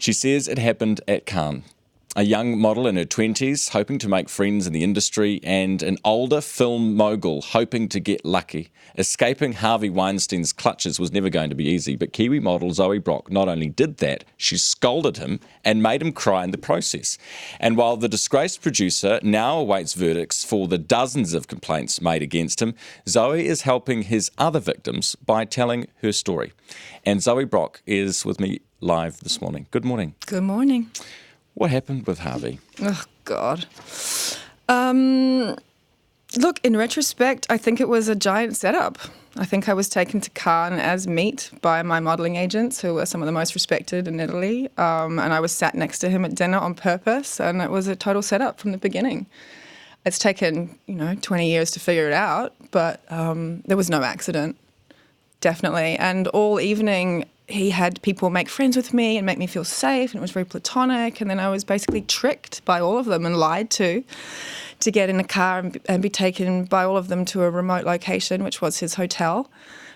She says it happened at Cannes. A young model in her 20s hoping to make friends in the industry, and an older film mogul hoping to get lucky. Escaping Harvey Weinstein's clutches was never going to be easy, but Kiwi model Zoe Brock not only did that, she scolded him and made him cry in the process. And while the disgraced producer now awaits verdicts for the dozens of complaints made against him, Zoe is helping his other victims by telling her story. And Zoe Brock is with me live this morning. Good morning. Good morning. What happened with Harvey? Oh, God. Look, in retrospect, I think it was a giant setup. I think I was taken to Cannes as meat by my modelling agents, who were some of the most respected in Italy, and I was sat next to him at dinner on purpose, and it was a total setup from the beginning. It's taken, 20 years to figure it out, but there was no accident, definitely. And all evening, he had people make friends with me and make me feel safe, and it was very platonic, and then I was basically tricked by all of them and lied to get in a car and be taken by all of them to a remote location, which was his hotel,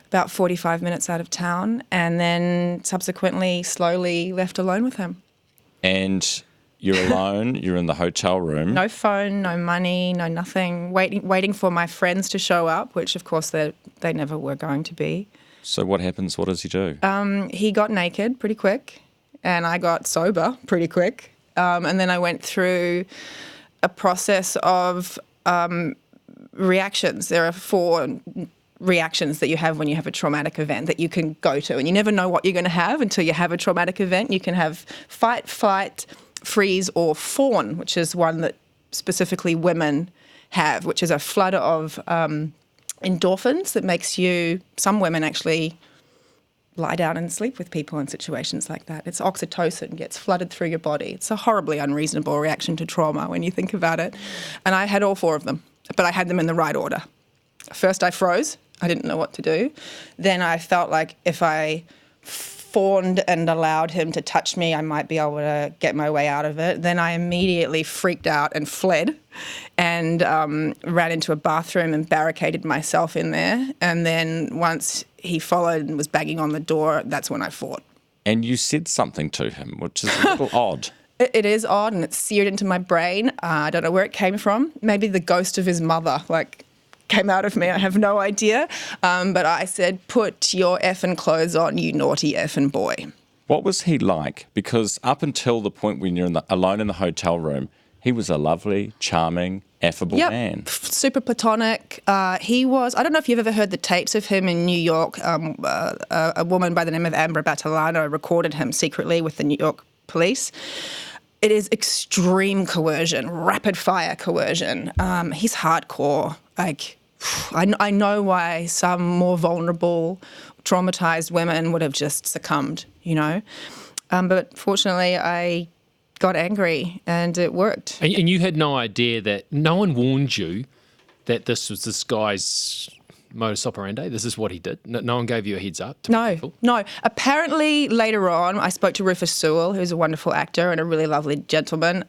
about 45 minutes out of town, and then subsequently slowly left alone with him. And you're alone, you're in the hotel room. No phone, no money, no nothing, waiting for my friends to show up, which of course they never were going to be. So what happens? What does he do? He got naked pretty quick, and I got sober pretty quick. And then I went through a process of reactions. There are 4 reactions that you have when you have a traumatic event that you can go to, and you never know what you're going to have until you have a traumatic event. You can have fight, flight, freeze, or fawn, which is one that specifically women have, which is a flood of endorphins that makes some women actually lie down and sleep with people in situations like that. It's oxytocin gets flooded through your body. It's a horribly unreasonable reaction to trauma when you think about it. And I had all 4 of them, but I had them in the right order. First I froze. I didn't know what to do. Then I felt like if I fawned and allowed him to touch me, I might be able to get my way out of it. Then I immediately freaked out and fled and ran into a bathroom and barricaded myself in there. And then once he followed and was banging on the door, that's when I fought. And you said something to him, which is a little odd. It is odd, and it's seared into my brain. I don't know where it came from. Maybe the ghost of his mother, came out of me. I have no idea. But I said, "Put your effing clothes on, you naughty effing boy." What was he like? Because up until the point when you're alone in the hotel room, he was a lovely, charming, affable man. Super platonic. He was, I don't know if you've ever heard the tapes of him in New York. A woman by the name of Amber Battilano recorded him secretly with the New York police. It is extreme coercion, rapid fire coercion. He's hardcore. I know why some more vulnerable, traumatized women would have just succumbed, But fortunately, I got angry and it worked. And you had no idea that no one warned you that this was this guy's modus operandi? This is what he did? No one gave you a heads up? No. Apparently, later on, I spoke to Rufus Sewell, who's a wonderful actor and a really lovely gentleman.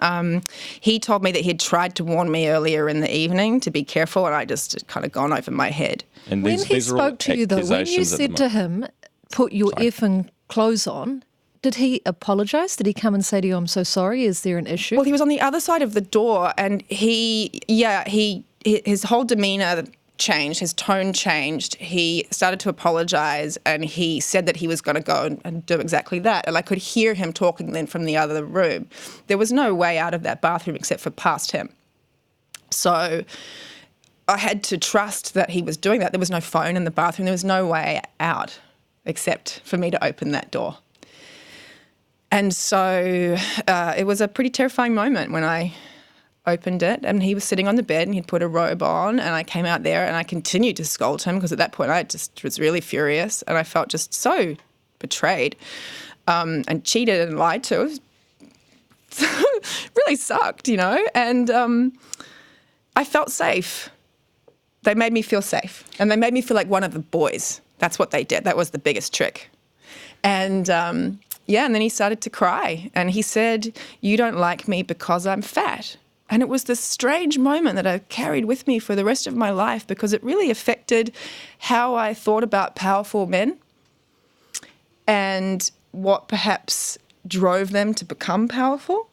He told me that he'd tried to warn me earlier in the evening to be careful, and I just kind of gone over my head. And when he spoke to you, though, when you said to him, "Put your effing clothes on," did he apologise? Did he come and say to you, "I'm so sorry, is there an issue"? Well, he was on the other side of the door, and his whole demeanour changed, his tone changed. He started to apologise, and he said that he was going to go and do exactly that. And I could hear him talking then from the other room. There was no way out of that bathroom except for past him. So I had to trust that he was doing that. There was no phone in the bathroom. There was no way out except for me to open that door. And so it was a pretty terrifying moment when I opened it, and he was sitting on the bed and he'd put a robe on, and I came out there and I continued to scold him because at that point I just was really furious and I felt just so betrayed and cheated and lied to. It really sucked, and I felt safe. They made me feel safe, and they made me feel like one of the boys. That's what they did. That was the biggest trick. And and then he started to cry and he said, "You don't like me because I'm fat." And it was this strange moment that I carried with me for the rest of my life because it really affected how I thought about powerful men and what perhaps drove them to become powerful.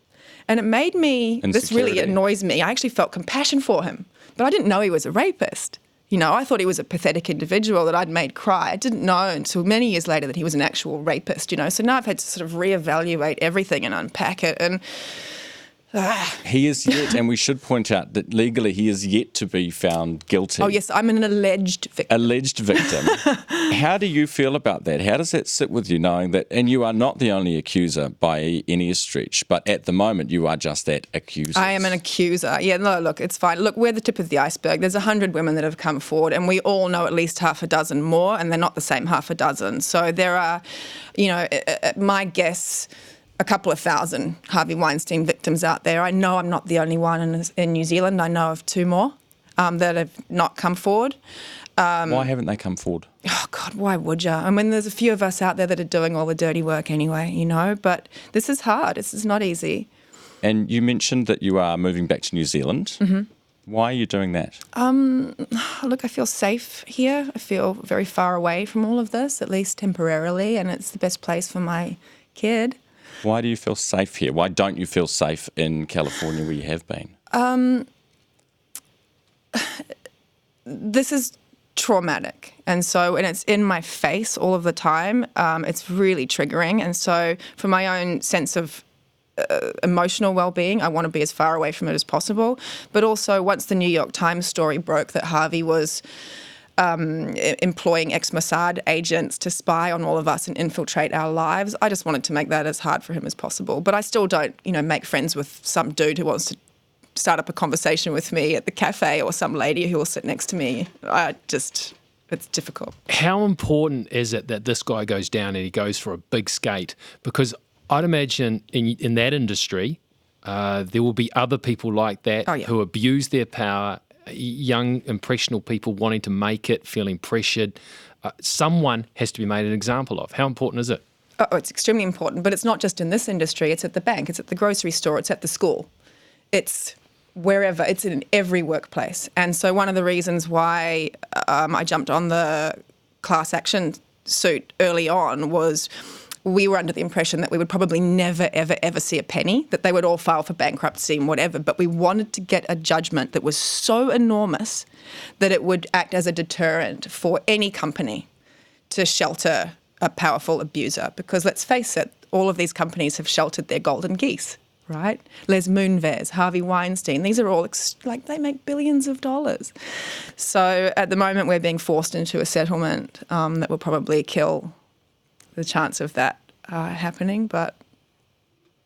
And it made me, this really annoys me, I actually felt compassion for him. But I didn't know he was a rapist. I thought he was a pathetic individual that I'd made cry. I didn't know until many years later that he was an actual rapist, So now I've had to sort of reevaluate everything and unpack it. And he is yet, and we should point out that legally he is yet to be found guilty. Oh, yes, I'm an alleged victim. Alleged victim. How do you feel about that? How does that sit with you, knowing that, and you are not the only accuser by any stretch, but at the moment you are just that accuser? I am an accuser. Yeah, no, look, it's fine. Look, we're the tip of the iceberg. There's 100 women that have come forward, and we all know at least half a dozen more, and they're not the same half a dozen. So there are, my guess, a couple of thousand Harvey Weinstein victims out there. I know I'm not the only one in New Zealand. I know of 2 more that have not come forward. Why haven't they come forward? Oh, God, why would you? I mean, there's a few of us out there that are doing all the dirty work anyway, but this is hard. This is not easy. And you mentioned that you are moving back to New Zealand. Mm-hmm. Why are you doing that? Look, I feel safe here. I feel very far away from all of this, at least temporarily, and it's the best place for my kid. Why do you feel safe here? Why don't you feel safe in California where you have been? This is traumatic. And it's in my face all of the time. It's really triggering. And so for my own sense of emotional well-being, I want to be as far away from it as possible. But also once the New York Times story broke that Harvey was employing ex-Mossad agents to spy on all of us and infiltrate our lives, I just wanted to make that as hard for him as possible. But I still don't, make friends with some dude who wants to start up a conversation with me at the cafe or some lady who will sit next to me. It's difficult. How important is it that this guy goes down and he goes for a big skate? Because I'd imagine in that industry, there will be other people like that who abuse their power, young, impressionable people wanting to make it, feeling pressured. Someone has to be made an example of. How important is it? Oh, it's extremely important, but it's not just in this industry. It's at the bank, it's at the grocery store, it's at the school. It's wherever, it's in every workplace. And so one of the reasons why I jumped on the class action suit early on was we were under the impression that we would probably never, ever, ever see a penny, that they would all file for bankruptcy and whatever. But we wanted to get a judgment that was so enormous that it would act as a deterrent for any company to shelter a powerful abuser. Because let's face it, all of these companies have sheltered their golden geese, right? Les Moonves, Harvey Weinstein, these are all they make billions of dollars. So at the moment we're being forced into a settlement that will probably kill the chance of that happening, but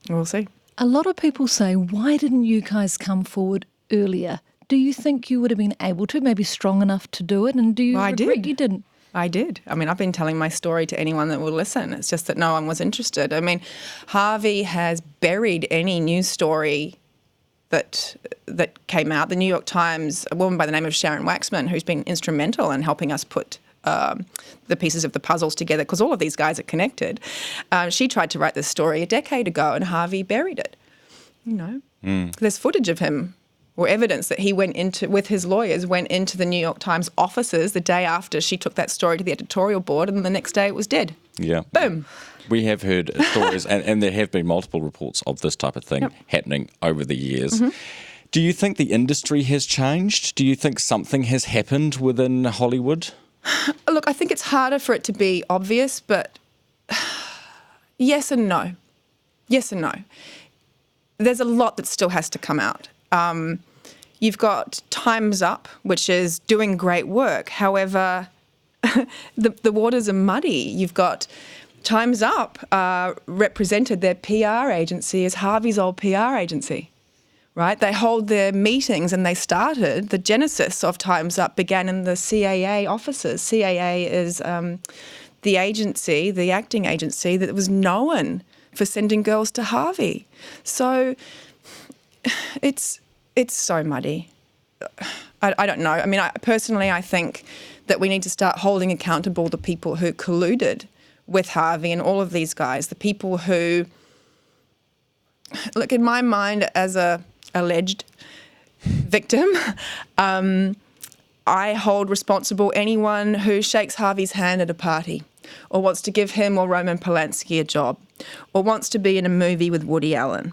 we'll see. A lot of people say, why didn't you guys come forward earlier? Do you think you would have been able to, maybe strong enough to do it? And do you regret you didn't? I did. I mean, I've been telling my story to anyone that will listen. It's just that no one was interested. I mean, Harvey has buried any news story that came out. The New York Times, a woman by the name of Sharon Waxman, who's been instrumental in helping us put the pieces of the puzzles together, because all of these guys are connected. She tried to write this story a decade ago and Harvey buried it. There's footage of him, or evidence that he went into, with his lawyers, went into the New York Times offices the day after she took that story to the editorial board, and the next day it was dead. Yeah. Boom. We have heard stories, and there have been multiple reports of this type of thing happening over the years. Mm-hmm. Do you think the industry has changed? Do you think something has happened within Hollywood? Look, I think it's harder for it to be obvious, but yes and no. Yes and no. There's a lot that still has to come out. You've got Time's Up, which is doing great work. However, the waters are muddy. You've got Time's Up represented their PR agency as Harvey's old PR agency. Right? They hold their meetings, and the genesis of Time's Up began in the CAA offices. CAA is the agency, the acting agency that was known for sending girls to Harvey. So it's so muddy. I don't know. I mean, I think that we need to start holding accountable the people who colluded with Harvey and all of these guys, the people who, look, in my mind, as a alleged victim, I hold responsible anyone who shakes Harvey's hand at a party, or wants to give him or Roman Polanski a job, or wants to be in a movie with Woody Allen,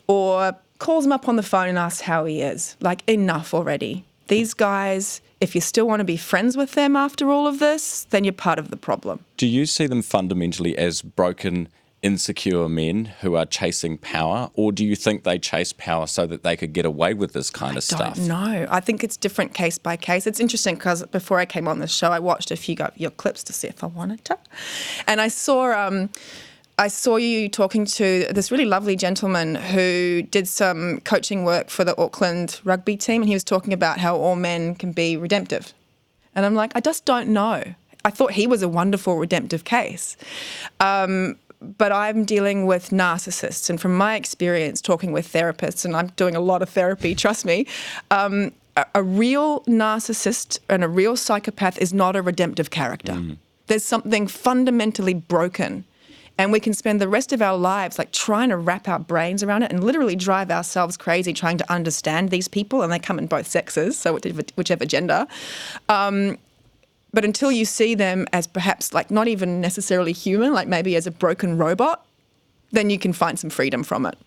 or calls him up on the phone and asks how he is. Like, enough already. These guys, if you still want to be friends with them after all of this, then you're part of the problem. Do you see them fundamentally as broken, insecure men who are chasing power, or do you think they chase power so that they could get away with this kind of stuff? I don't know. I think it's different case by case. It's interesting because before I came on this show, I watched a few of your clips to see if I wanted to. And I saw you talking to this really lovely gentleman who did some coaching work for the Auckland rugby team, and he was talking about how all men can be redemptive. And I'm like, I just don't know. I thought he was a wonderful redemptive case. But I'm dealing with narcissists, and from my experience talking with therapists, and I'm doing a lot of therapy, trust me, a real narcissist and a real psychopath is not a redemptive character. Mm. There's something fundamentally broken. And we can spend the rest of our lives like trying to wrap our brains around it and literally drive ourselves crazy trying to understand these people, and they come in both sexes, so whichever gender. But until you see them as perhaps like not even necessarily human, like maybe as a broken robot, then you can find some freedom from it.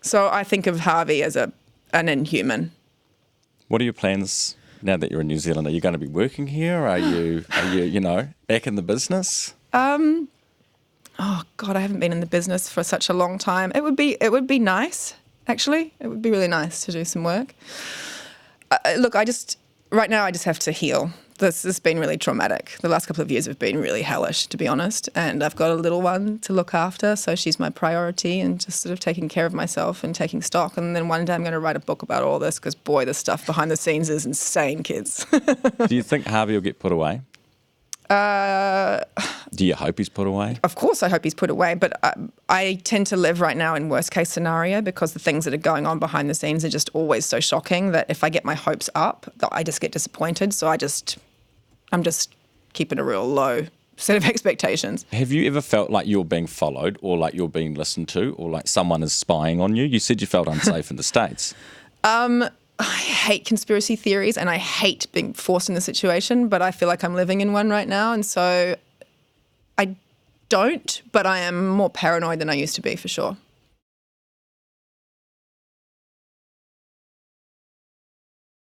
So I think of Harvey as an inhuman. What are your plans now that you're in New Zealand? Are you going to be working here? Are you back in the business? Oh God, I haven't been in the business for such a long time. It would be nice, actually. It would be really nice to do some work. Look, right now I just have to heal. This has been really traumatic. The last couple of years have been really hellish, to be honest. And I've got a little one to look after, so she's my priority, and just sort of taking care of myself and taking stock. And then one day I'm going to write a book about all this, because boy, the stuff behind the scenes is insane, kids. Do you think Harvey will get put away? Do you hope he's put away? Of course I hope he's put away, but I tend to live right now in worst case scenario, because the things that are going on behind the scenes are just always so shocking that if I get my hopes up, I just get disappointed. So I'm just keeping a real low set of expectations. Have you ever felt like you're being followed, or like you're being listened to, or like someone is spying on you? You said you felt unsafe in the States. I hate conspiracy theories and I hate being forced in the situation, but I feel like I'm living in one right now. And so I don't, but I am more paranoid than I used to be, for sure.